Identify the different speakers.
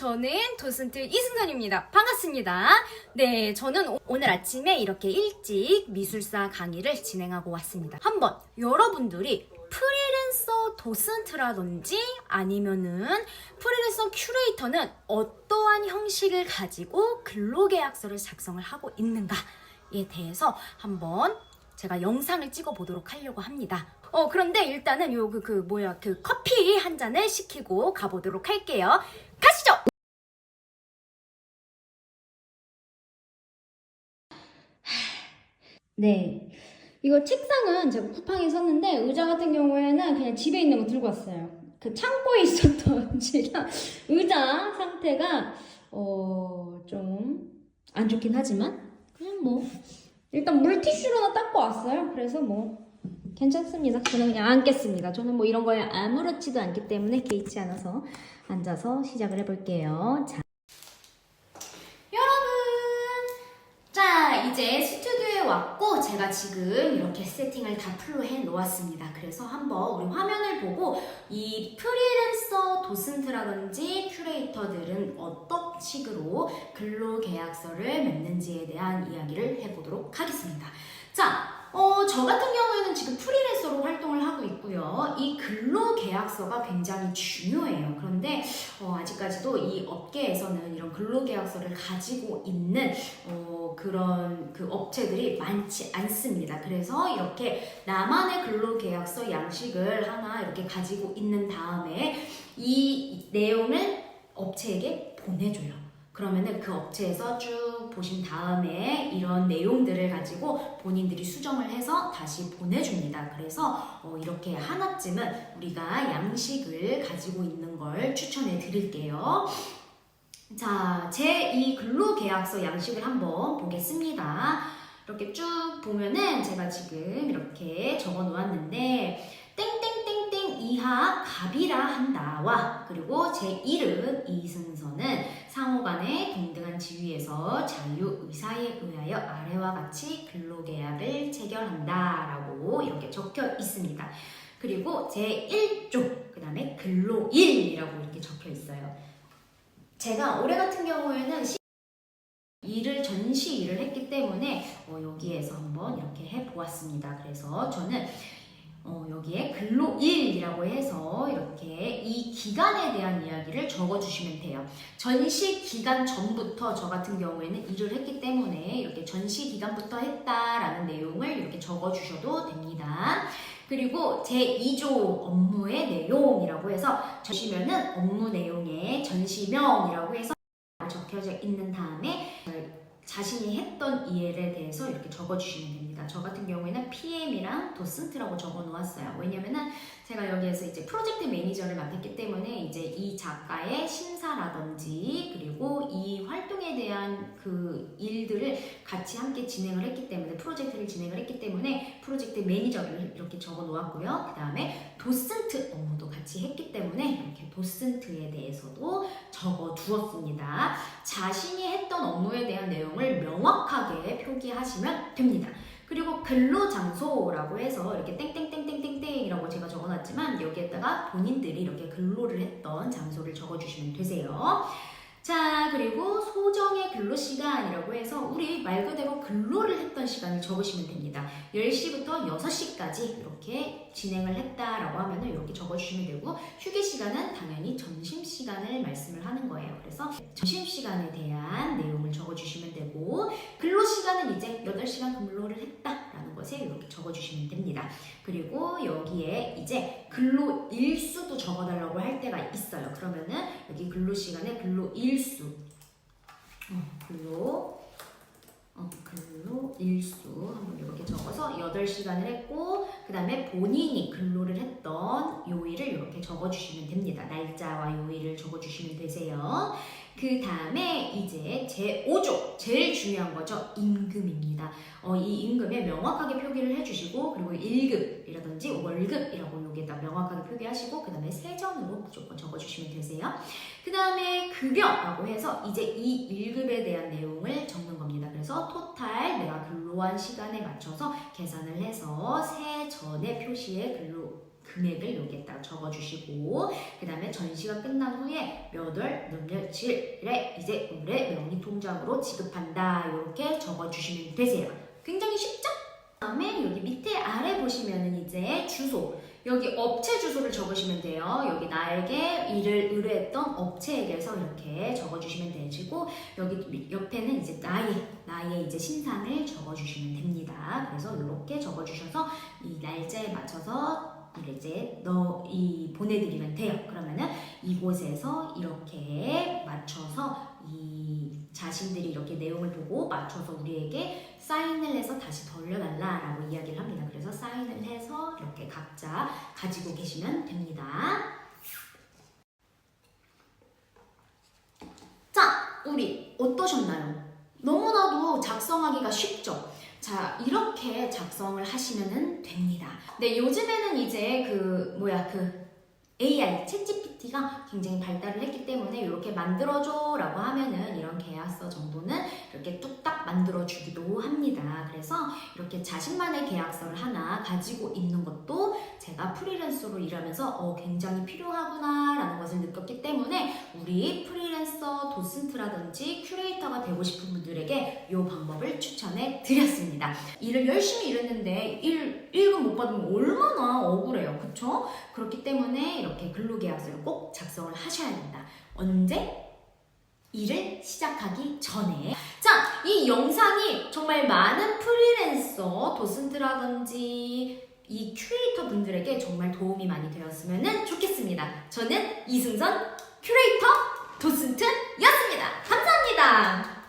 Speaker 1: 저는 도슨트 이승선입니다. 반갑습니다. 네, 저는 오늘 아침에 이렇게 일찍 미술사 강의를 진행하고 왔습니다. 한번 여러분들이 프리랜서 도슨트라든지 아니면은 프리랜서 큐레이터는 어떠한 형식을 가지고 근로계약서를 작성을 하고 있는가에 대해서 한번 제가 영상을 찍어 보도록 하려고 합니다. 그런데 일단은 커피 한 잔을 시키고 가보도록 할게요. 가시죠!
Speaker 2: 네. 이거 책상은 제가 쿠팡에 샀는데 의자 같은 경우에는 그냥 집에 있는 거 들고 왔어요. 그 창고에 있었던 지랑 의자 상태가 좀 안 좋긴 하지만 그냥 뭐 일단 물티슈로는 닦고 왔어요. 그래서 뭐 괜찮습니다. 저는 그냥 앉겠습니다. 저는 뭐 이런 거에 아무렇지도 않기 때문에 개의치 않아서 앉아서 시작을 해볼게요. 자.
Speaker 1: 자, 이제 스튜디오에 왔고 제가 지금 이렇게 세팅을 다 풀로 해 놓았습니다. 그래서 한번 우리 화면을 보고 이 프리랜서 도슨트라든지 큐레이터들은 어떤 식으로 근로계약서를 맺는지에 대한 이야기를 해보도록 하겠습니다. 자, 저 같은 경우에는 지금 프리랜서로 활동을 하고 있고요. 이 근로계약서가 굉장히 중요해요. 그런데 아직까지도 이 업계에서는 이런 근로계약서를 가지고 있는 그런 그 업체들이 많지 않습니다. 그래서 이렇게 나만의 근로계약서 양식을 하나 이렇게 가지고 있는 다음에 이 내용을 업체에게 보내줘요. 그러면은 그 업체에서 쭉 보신 다음에 이런 내용들을 가지고 본인들이 수정을 해서 다시 보내줍니다. 그래서 이렇게 하나쯤은 우리가 양식을 가지고 있는 걸 추천해 드릴게요. 자, 제 이 근로계약서 양식을 한번 보겠습니다. 이렇게 쭉 보면은 제가 지금 이렇게 적어 놓았는데 땡땡땡땡 이하 갑이라 한다와 그리고 제 이름 이승선은 상호간의 동등한 지위에서 자유의사에 의하여 아래와 같이 근로계약을 체결한다 라고 이렇게 적혀 있습니다. 그리고 제 1조 그 다음에 근로일이라고 이렇게 적혀 있어요. 제가 올해 같은 경우에는 전시 일을 했기 때문에 여기에서 한번 이렇게 해보았습니다. 그래서 저는 여기에 근로일이라고 해서 이렇게 이 기간에 대한 이야기를 적어주시면 돼요. 전시 기간 전부터 저 같은 경우에는 일을 했기 때문에 이렇게 전시 기간부터 했다라는 내용을 이렇게 적어주셔도 됩니다. 그리고 제2조 업무의 내용이라고 해서 보시면은 업무 내용에 전시명이라고 해서 적혀져 있는 다음에 자신이 했던 일에 대해서 이렇게 적어주시면 됩니다. 저 같은 경우에는 PM이랑 도슨트라고 적어 놓았어요. 왜냐면은 제가 여기에서 이제 프로젝트 매니저를 맡았기 때문에 이제 이 작가의 심사라든지 그리고 이 활동에 대한 그 일들을 같이 함께 진행을 했기 때문에 프로젝트를 진행을 했기 때문에 프로젝트 매니저를 이렇게 적어 놓았고요. 그 다음에 도슨트 업무도 같이 했기 때문에 이렇게 도슨트에 대해서도 적어 두었습니다. 자신이 했던 업무에 대한 내용을 명확하게 표기하시면 됩니다. 그리고 근로장소라고 해서 이렇게 땡땡땡땡땡땡이라고 제가 적어놨지만 여기에다가 본인들이 이렇게 근로를 했던 장소를 적어주시면 되세요. 자, 그리고 소정의 근로시간이라고 해서 우리 말 그대로 근로를 했던 시간을 적으시면 됩니다. 10시부터 6시까지 이렇게 진행을 했다라고 하면 이렇게 적어주시면 되고 휴게시간은 당연히 점심시간을 말씀을 하는 거예요. 그래서 점심시간에 대한 내용을 적어주시면 되고 근로시간은 이제 8시간 근로를 했다라는 것에 이렇게 적어주시면 됩니다. 그리고 여기에 이제 근로일수도 적어달라고 할 때가 있어요. 그러면은 여기 근로시간에 근로일수 근로일수 한번 이렇게 적어서 8시간을 했고 그 다음에 본인이 근로를 했던 요일을 이렇게 적어주시면 됩니다. 날짜와 요일을 적어주시면 되세요. 그 다음에 이제 제5조 제일 중요한 거죠. 임금입니다. 이 임금에 명확하게 표기를 해주시고 그리고 1급이라든지 월급이라고 여기에다 명확하게 표기하시고 그 다음에 세전으로 무조건 적어주시면 되세요. 그 다음에 급여라고 해서 이제 이 1급에 대한 내용을 적는 겁니다. 그래서 토탈 내가 근로한 시간에 맞춰서 계산을 해서 세전의 표시에 금액을 여기에다가 적어주시고 그 다음에 전시가 끝난 후에 몇 월, 몇 며칠에 이제 오늘의 명의 통장으로 지급한다 이렇게 적어주시면 되세요. 굉장히 쉽죠? 그 다음에 여기 밑에 아래 보시면은 이제 주소 여기 업체 주소를 적으시면 돼요. 여기 나에게 일을 의뢰했던 업체에게서 이렇게 적어주시면 되시고 여기 옆에는 이제 나의 이제 신상을 적어주시면 됩니다. 그래서 이렇게 적어주셔서 이 날짜에 맞춰서 이제 보내드리면 돼요. 그러면은 이곳에서 이렇게 맞춰서 이 자신들이 이렇게 내용을 보고 맞춰서 우리에게 사인을 해서 다시 돌려달라라고 이야기를 합니다. 그래서 사인을 해서 이렇게 각자 가지고 계시면 됩니다. 자, 우리 어떠셨나요? 너무나도 작성하기가 쉽죠? 자, 이렇게 작성을 하시면 됩니다. 네, 요즘에는 이제 AI, 챗GPT가 굉장히 발달을 했기 때문에 이렇게 만들어줘 라고 하면은 이런 계약서 정도는 이렇게 뚝딱 만들어주기도 합니다. 그래서 이렇게 자신만의 계약서를 하나 가지고 있는 것도 제가 프리랜서로 일하면서 굉장히 필요하구나 라는 것을 느꼈기 때문에 우리 프리랜서 도슨트라든지 큐레이터가 되고 싶은 분들에게 이 방법을 추천해 드렸습니다. 일을 열심히 일했는데 일금 못 받으면 얼마나 억울해요. 그쵸? 그렇기 때문에 이렇게 근로계약서를 꼭 작성을 하셔야 된다. 언제? 일을 시작하기 전에. 자, 이 영상이 정말 많은 프리랜서, 도슨트라든지 이 큐레이터 분들에게 정말 도움이 많이 되었으면 좋겠습니다. 저는 이승선 큐레이터 도슨트였습니다. 감사합니다.